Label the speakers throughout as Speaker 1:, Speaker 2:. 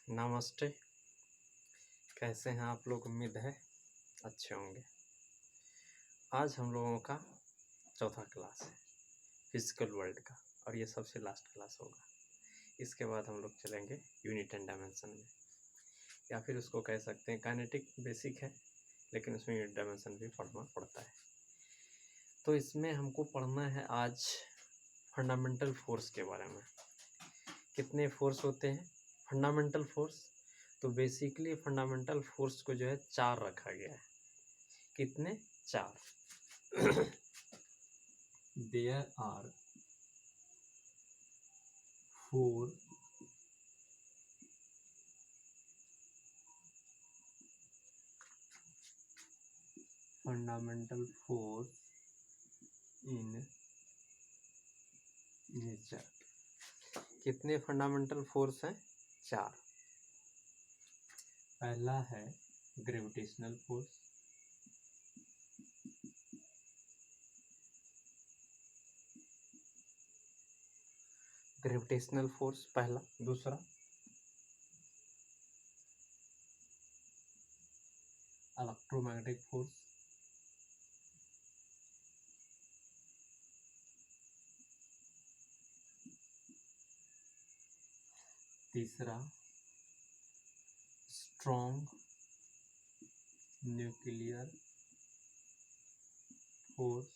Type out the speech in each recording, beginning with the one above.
Speaker 1: नमस्ते। कैसे हैं आप लोग? उम्मीद है अच्छे होंगे। आज हम लोगों का चौथा क्लास है फिजिकल वर्ल्ड का, और ये सबसे लास्ट क्लास होगा। इसके बाद हम लोग चलेंगे यूनिट एंड डायमेंशन में, या फिर उसको कह सकते हैं काइनेटिक बेसिक है, लेकिन उसमें यूनिट डायमेंशन भी पढ़ना पड़ता है। तो इसमें हमको पढ़ना है आज फंडामेंटल फोर्स के बारे में। कितने फोर्स होते हैं फंडामेंटल फोर्स? तो बेसिकली फंडामेंटल फोर्स को जो है 4 रखा गया है। कितने? 4। There are 4 fundamental force in nature. कितने फंडामेंटल फोर्स हैं? 4। पहला है ग्रेविटेशनल फोर्स, ग्रेविटेशनल फोर्स पहला। दूसरा इलेक्ट्रोमैग्नेटिक फोर्स, तीसरा स्ट्रॉन्ग न्यूक्लियर फोर्स,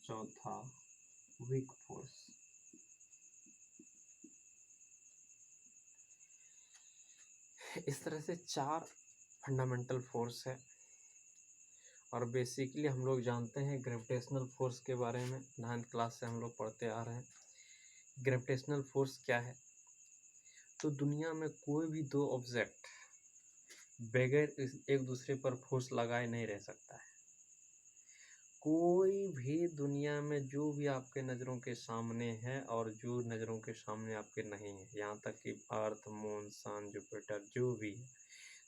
Speaker 1: चौथा वीक फोर्स। इस तरह से 4 फंडामेंटल फोर्स है। और बेसिकली हम लोग जानते हैं ग्रेविटेशनल फोर्स के बारे में, 9th क्लास से हम लोग पढ़ते आ रहे हैं। ग्रेविटेशनल फोर्स क्या है? तो दुनिया में कोई भी 2 ऑब्जेक्ट बगैर एक दूसरे पर फोर्स लगाए नहीं रह सकता है। कोई भी दुनिया में जो भी आपके नज़रों के सामने है और जो नज़रों के सामने आपके नहीं है, यहाँ तक कि अर्थ, मून, सन, जुपिटर, जो भी है,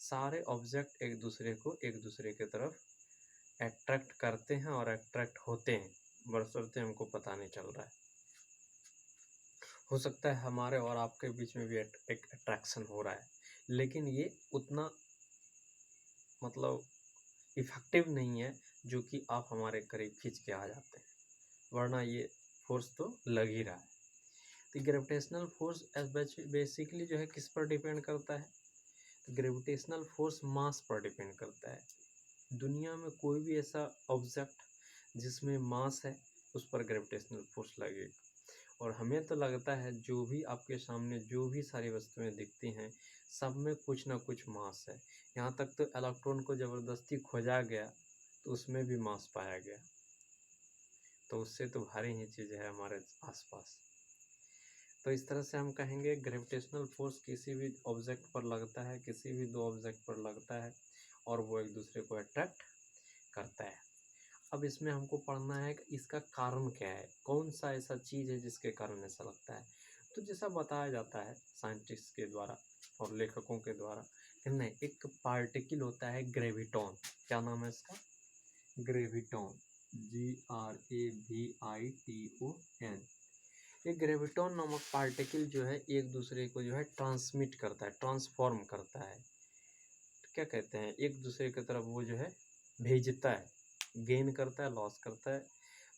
Speaker 1: सारे ऑब्जेक्ट एक दूसरे के तरफ अट्रैक्ट करते हैं और अट्रैक्ट होते हैं, बशर्ते हमको पता नहीं चल रहा है। हो सकता है हमारे और आपके बीच में भी एक अट्रैक्शन हो रहा है, लेकिन ये उतना मतलब इफेक्टिव नहीं है जो कि आप हमारे करीब खींच के आ जाते हैं, वरना ये फोर्स तो लग ही रहा है। तो ग्रेविटेशनल फोर्स बेसिकली जो है किस पर डिपेंड करता है? तो ग्रेविटेशनल फोर्स मास पर डिपेंड करता है। दुनिया में कोई भी ऐसा ऑब्जेक्ट जिसमें मास है, उस पर ग्रेविटेशनल फोर्स लगेगा। और हमें तो लगता है जो भी आपके सामने जो भी सारी वस्तुएं दिखती हैं, सब में कुछ ना कुछ मास है। यहाँ तक तो इलेक्ट्रॉन को ज़बरदस्ती खोजा गया तो उसमें भी मास पाया गया, तो उससे तो भारी ही चीज़ है हमारे आसपास। तो इस तरह से हम कहेंगे ग्रेविटेशनल फोर्स किसी भी ऑब्जेक्ट पर लगता है, किसी भी 2 ऑब्जेक्ट पर लगता है, और वो एक दूसरे को अट्रैक्ट करता है। अब इसमें हमको पढ़ना है कि इसका कारण क्या है, कौन सा ऐसा चीज़ है जिसके कारण ऐसा लगता है। तो जैसा बताया जाता है साइंटिस्ट के द्वारा और लेखकों के द्वारा कि नहीं, एक पार्टिकल होता है ग्रेविटॉन। क्या नाम है इसका? Graviton, GRAVITON। ये ग्रेविटॉन नामक पार्टिकल जो है एक दूसरे को जो है ट्रांसमिट करता है, ट्रांसफॉर्म करता है। क्या कहते हैं, एक दूसरे की तरफ वो जो है भेजता है, गेन करता है, लॉस करता है।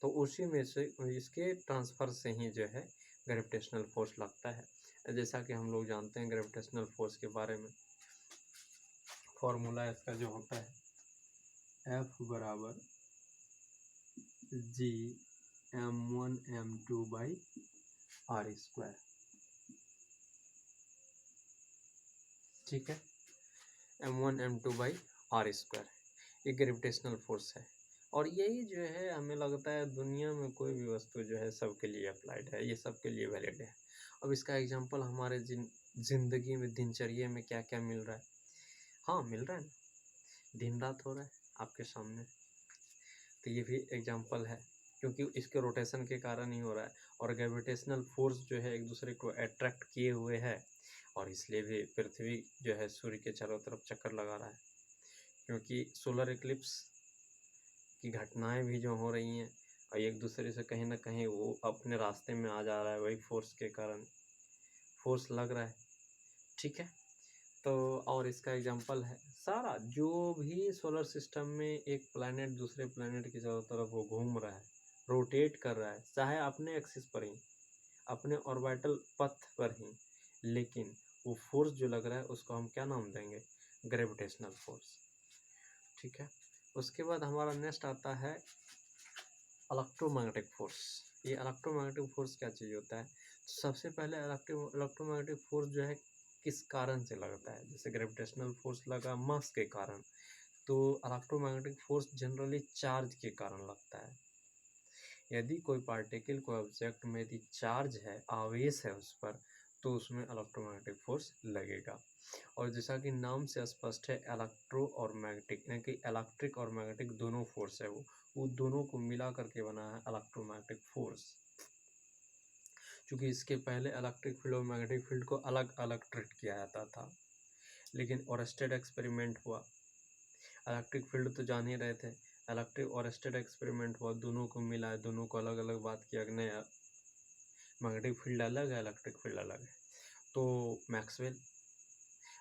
Speaker 1: तो उसी में से इसके ट्रांसफ़र से ही जो है ग्रेविटेशनल फोर्स लगता है। जैसा कि हम लोग जानते हैं ग्रेविटेशनल फोर्स के बारे में, फॉर्मूला इसका जो होता है F बराबर G m1m2/r²। ठीक है, m1m2/r²। ये ग्रेविटेशनल फोर्स है, और यही जो है हमें लगता है दुनिया में कोई भी वस्तु जो है सबके लिए अप्लाइड है, ये सबके लिए वैलिड है। अब इसका एग्जांपल हमारे ज़िंदगी में, दिनचर्या में क्या क्या मिल रहा है? हाँ, मिल रहा है ना, दिन रात हो रहा है आपके सामने। तो ये भी एग्जांपल है, क्योंकि इसके रोटेशन के कारण ही हो रहा है, और ग्रेविटेशनल फोर्स जो है एक दूसरे को अट्रैक्ट किए हुए है, और इसलिए भी पृथ्वी जो है सूर्य के चारों तरफ चक्कर लगा रहा है। क्योंकि सोलर इक्लिप्स की घटनाएं भी जो हो रही हैं, और एक दूसरे से कहीं ना कहीं वो अपने रास्ते में आ जा रहा है, वही फोर्स के कारण फोर्स लग रहा है। ठीक है। तो और इसका एग्जांपल है सारा जो भी सोलर सिस्टम में एक प्लैनेट दूसरे प्लैनेट की चारों तरफ वो घूम रहा है, रोटेट कर रहा है, चाहे अपने एक्सिस पर ही, अपने ऑर्बिटल पथ पर ही, लेकिन वो फोर्स जो लग रहा है उसको हम क्या नाम देंगे? Gravitational force. ठीक है। उसके बाद हमारा नेक्स्ट आता है इलेक्ट्रोमैग्नेटिक फोर्स। ये इलेक्ट्रोमैग्नेटिक फोर्स क्या चीज़ होता है? सबसे पहले इलेक्ट्रोमैग्नेटिक फोर्स जो है किस कारण से लगता है? जैसे ग्रेविटेशनल फोर्स लगा मास के कारण, तो इलेक्ट्रोमैग्नेटिक फोर्स जनरली चार्ज के कारण लगता है। यदि कोई पार्टिकल कोई ऑब्जेक्ट में यदि चार्ज है, आवेश है उस पर, तो उसमें इलेक्ट्रोमैग्नेटिक फोर्स लगेगा। और जैसा कि नाम से स्पष्ट है, इलेक्ट्रो और मैग्नेटिक, यानी कि इलेक्ट्रिक और मैग्नेटिक दोनों फोर्स है, वो दोनों को मिला करके बना है इलेक्ट्रोमैग्नेटिक फोर्स। क्योंकि इसके पहले इलेक्ट्रिक फील्ड और मैग्नेटिक फील्ड को अलग अलग ट्रीट किया जाता था, लेकिन ओरस्टेड एक्सपेरिमेंट हुआ। इलेक्ट्रिक फील्ड तो जान ही रहे थे, इलेक्ट्रिक ओरस्टेड एक्सपेरिमेंट हुआ, दोनों को मिला है, दोनों को अलग अलग बात किया कि नहीं, मैग्नेटिक फील्ड अलग है, इलेक्ट्रिक फील्ड अलग है। तो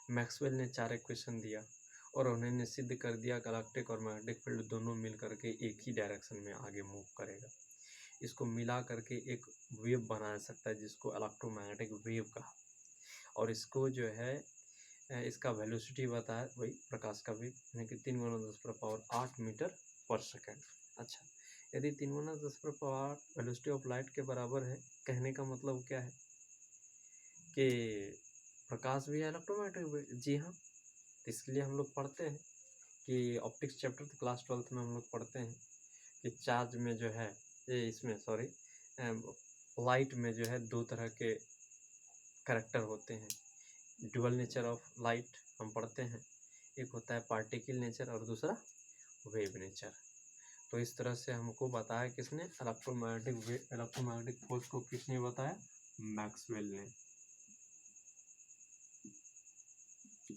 Speaker 1: मैक्सवेल ने 4 इक्वेशन दिया और उन्होंने सिद्ध कर दिया कि इलेक्ट्रिक और मैग्नेटिक फील्ड दोनों मिल करके एक ही डायरेक्शन में आगे मूव करेगा। इसको मिला करके एक वेव बना सकता है जिसको इलेक्ट्रोमैग्नेटिक वेव कहा। और इसको जो है इसका वेलोसिटी बताया वही प्रकाश का वेग, यानी कि 3 × 10⁸ मीटर पर सेकेंड। अच्छा, यदि 3 × 10⁸ वेलोसिटी ऑफ लाइट के बराबर है, कहने का मतलब क्या है कि प्रकाश भी है इलेक्ट्रोमैग्नेटिक वेव। जी हाँ, इसलिए हम लोग पढ़ते हैं कि ऑप्टिक्स चैप्टर क्लास 12th में हम लोग पढ़ते हैं कि चार्ज में जो है इसमें सॉरी लाइट में जो है 2 तरह के कैरेक्टर होते हैं। ड्यूअल नेचर ऑफ लाइट हम पढ़ते हैं, एक होता है पार्टिकल नेचर और दूसरा वेव नेचर। तो इस तरह से हमको बताया किसने? इलेक्ट्रोमैग्नेटिक फोर्स को किसने बताया? मैक्सवेल ने।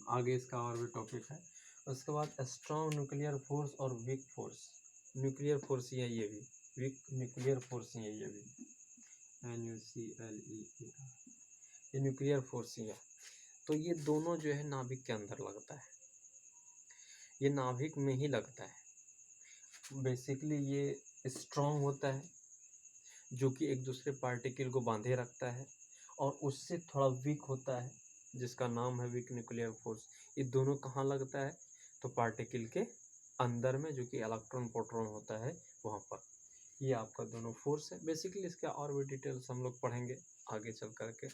Speaker 1: आगे इसका और भी टॉपिक है। उसके बाद स्ट्रॉन्ग न्यूक्लियर फोर्स और वीक फोर्स। न्यूक्लियर फोर्स ही है ये भी, वीक न्यूक्लियर फोर्स ही है ये भी, NuClear, ये न्यूक्लियर फोर्स ही है। तो ये दोनों जो है नाभिक के अंदर लगता है, ये नाभिक में ही लगता है। बेसिकली ये स्ट्रॉन्ग होता है जो कि एक दूसरे पार्टिकल को बांधे रखता है, और उससे थोड़ा वीक होता है जिसका नाम है वीक न्यूक्लियर फोर्स। ये दोनों कहाँ लगता है? तो पार्टिकल के अंदर में, जो कि इलेक्ट्रॉन प्रोटॉन होता है वहाँ पर। ये आपका दोनों फोर्स है। बेसिकली इसका और भी डिटेल्स हम लोग पढ़ेंगे आगे चल करके।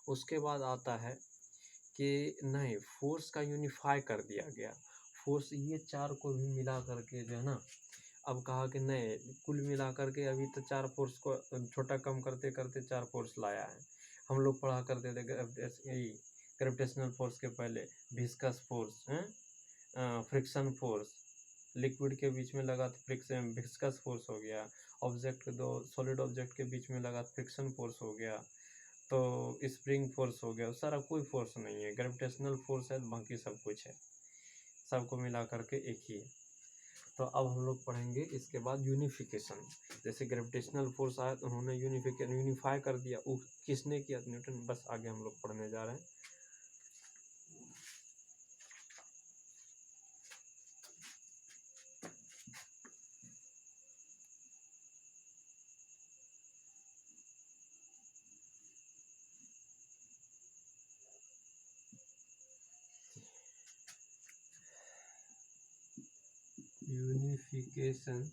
Speaker 1: उसके बाद आता है कि नहीं, फोर्स का यूनिफाई कर दिया गया। फोर्स ये 4 को भी मिला करके जो है ना, अब कहा कि नहीं, कुल मिला करके अभी तो 4 फोर्स को छोटा कम करते करते 4 फोर्स लाया है। हम लोग पढ़ा करते थे ग्रेविटेशनल फोर्स के पहले viscous force, friction force, liquid के बीच में लगा तो फ्रिक्शन विस्कस फोर्स हो गया, ऑब्जेक्ट के दो सॉलिड ऑब्जेक्ट के बीच में लगा फ्रिक्शन फोर्स हो गया, तो स्प्रिंग फोर्स हो गया। सारा कोई फोर्स नहीं है, ग्रेविटेशनल फोर्स है, बाकी सब कुछ है, सबको मिला करके एक ही है। तो अब हम लोग पढ़ेंगे इसके बाद यूनिफिकेशन। जैसे ग्रेविटेशनल फोर्स आया तो उन्होंने यूनिफाई कर दिया, वो किसने किया? न्यूटन। बस आगे हम लोग पढ़ने जा रहे हैं। Unification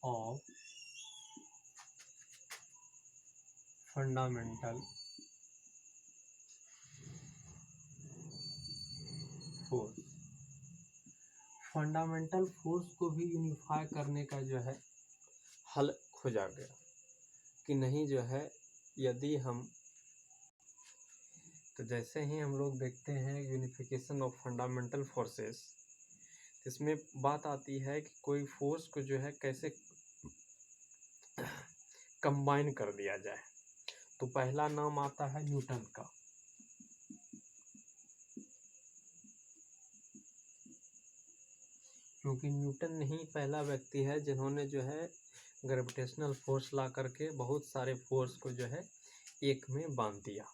Speaker 1: of fundamental force. Fundamental force को भी यूनिफाई करने का जो है हल खोजा गया कि नहीं, जो है यदि हम, तो जैसे ही हम लोग देखते हैं यूनिफिकेशन ऑफ फंडामेंटल फोर्सेस, इसमें बात आती है कि कोई फोर्स को जो है कैसे कंबाइन कर दिया जाए। तो पहला नाम आता है न्यूटन का। क्योंकि न्यूटन ही पहला व्यक्ति है जिन्होंने जो है ग्रेविटेशनल फोर्स ला करके बहुत सारे फोर्स को जो है एक में बांध दिया।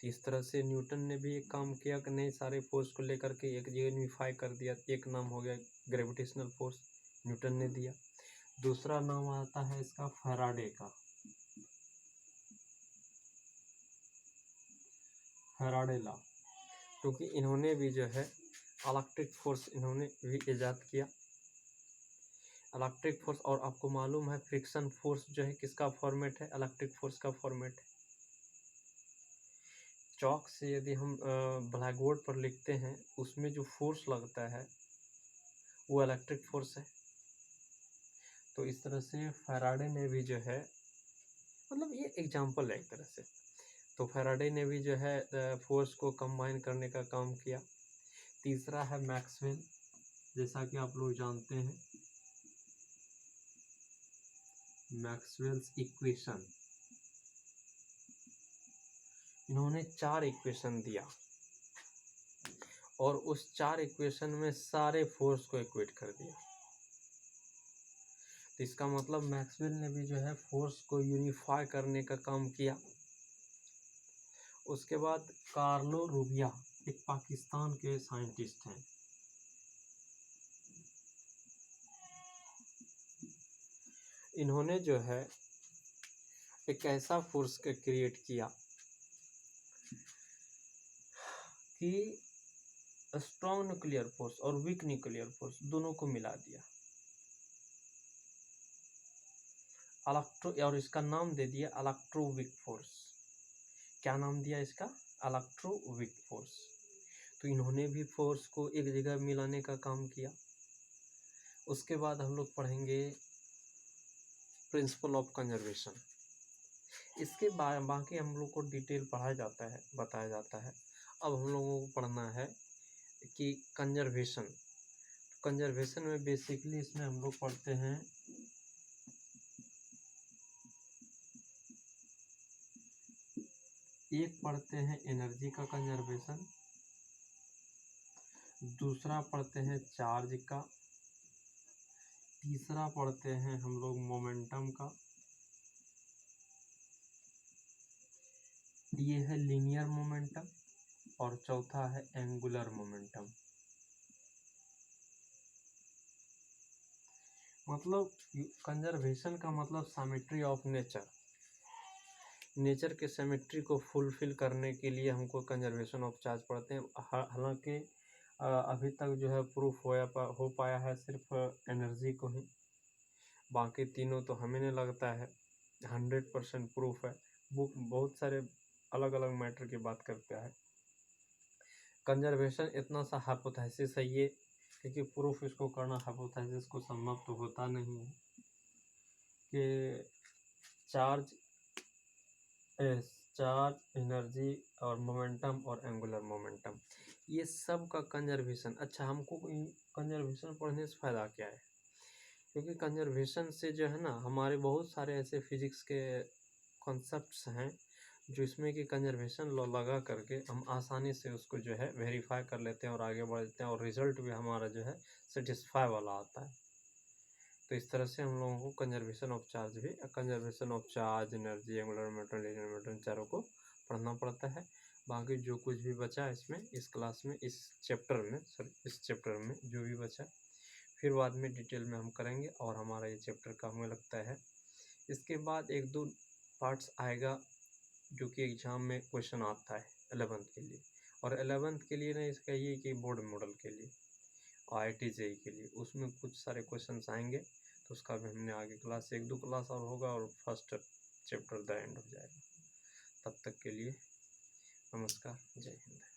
Speaker 1: तो इस तरह से न्यूटन ने भी एक काम किया कि नहीं, सारे फोर्स को लेकर के एक जगह यूनिफाई कर दिया। एक नाम हो गया ग्रेविटेशनल फोर्स, न्यूटन ने दिया। दूसरा नाम आता है इसका फैराडे का, फैराडे लॉ, क्योंकि इन्होंने भी जो है इलेक्ट्रिक फोर्स इन्होंने भी ईजाद किया, इलेक्ट्रिक फोर्स। और आपको मालूम है फ्रिक्शन फोर्स जो है किसका फॉर्मेट है, इलेक्ट्रिक फोर्स का फॉर्मेट है। चौक से यदि हम ब्लैक बोर्ड पर लिखते हैं, उसमें जो फोर्स लगता है वो इलेक्ट्रिक फोर्स है। तो इस तरह से फैराडे ने भी जो है, मतलब ये एग्जांपल है एक तरह से, तो फैराडे ने भी जो है फोर्स को कंबाइन करने का काम किया। तीसरा है मैक्सवेल, जैसा कि आप लोग जानते हैं मैक्सवेल्स इक्वेशन, इन्होंने 4 इक्वेशन दिया और उस 4 इक्वेशन में सारे फोर्स को इक्वेट कर दिया। तो इसका मतलब मैक्सवेल ने भी जो है फोर्स को यूनिफाई करने का काम किया। उसके बाद कार्लो रूबिया, एक पाकिस्तान के साइंटिस्ट हैं, इन्होंने जो है एक ऐसा फोर्स का क्रिएट किया कि स्ट्रॉन्ग न्यूक्लियर फोर्स और वीक न्यूक्लियर फोर्स दोनों को मिला दिया, और इसका नाम दे दिया इलेक्ट्रोवीक फोर्स। क्या नाम दिया इसका, इलेक्ट्रोवीक फोर्स। तो इन्होंने भी फोर्स को एक जगह मिलाने का काम किया। उसके बाद हम लोग पढ़ेंगे प्रिंसिपल ऑफ कंजर्वेशन। इसके बाकी हम लोग को डिटेल पढ़ाया जाता है, बताया जाता है। अब हम लोगों को पढ़ना है कि कंजर्वेशन, कंजर्वेशन में बेसिकली इसमें हम लोग पढ़ते हैं एक पढ़ते हैं एनर्जी का कंजर्वेशन, दूसरा पढ़ते हैं चार्ज का, तीसरा पढ़ते हैं हम लोग मोमेंटम का, ये है लीनियर मोमेंटम, और चौथा है एंगुलर मोमेंटम। मतलब कंजर्वेशन का मतलब सिमेट्री ऑफ नेचर, नेचर के सिमेट्री को फुलफिल करने के लिए हमको कंजर्वेशन ऑफ चार्ज पढ़ते हैं। हालांकि अभी तक जो है प्रूफ हो पाया है सिर्फ एनर्जी को ही, बाकी तीनों तो हमें नहीं लगता है 100% प्रूफ है। बुक बहुत सारे अलग अलग मैटर की बात करता है। कंजर्वेशन इतना सा हाइपोथेसिस है ये, क्योंकि प्रूफ इसको करना हाइपोथेसिस को संभव तो होता नहीं है कि चार्ज, एनर्जी और मोमेंटम और एंगुलर मोमेंटम, ये सब का कंजर्वेशन। अच्छा, हमको कंजर्वेशन पढ़ने से फ़ायदा क्या है, क्योंकि कंजर्वेशन से जो है ना हमारे बहुत सारे ऐसे फिजिक्स के कॉन्सेप्ट्स हैं जो इसमें कि कंजर्वेशन लॉ लगा करके हम आसानी से उसको जो है वेरीफाई कर लेते हैं और आगे बढ़ते हैं, और रिजल्ट भी हमारा जो है सेटिस्फाई वाला आता है। तो इस तरह से हम लोगों को कंजर्वेशन ऑफ चार्ज भी, conservation of charge, energy, angular momentum, linear momentum, चारों को पढ़ना पड़ता है। बाकी जो कुछ भी बचा इसमें, इस क्लास में, इस चैप्टर में जो भी बचा फिर बाद में डिटेल में हम करेंगे, और हमारा ये चैप्टर का हमें लगता है इसके बाद 1-2 पार्ट्स आएगा जो कि एग्ज़ाम में क्वेश्चन आता है 11th के लिए, और 11th के लिए नहीं, इसका ये कि बोर्ड मॉडल के लिए, IIT JEE के लिए, उसमें कुछ सारे क्वेश्चंस आएंगे। तो उसका भी हमने आगे क्लास 1-2 क्लास और होगा, और फर्स्ट चैप्टर द एंड हो जाएगा। तब तक के लिए नमस्कार, जय हिंद।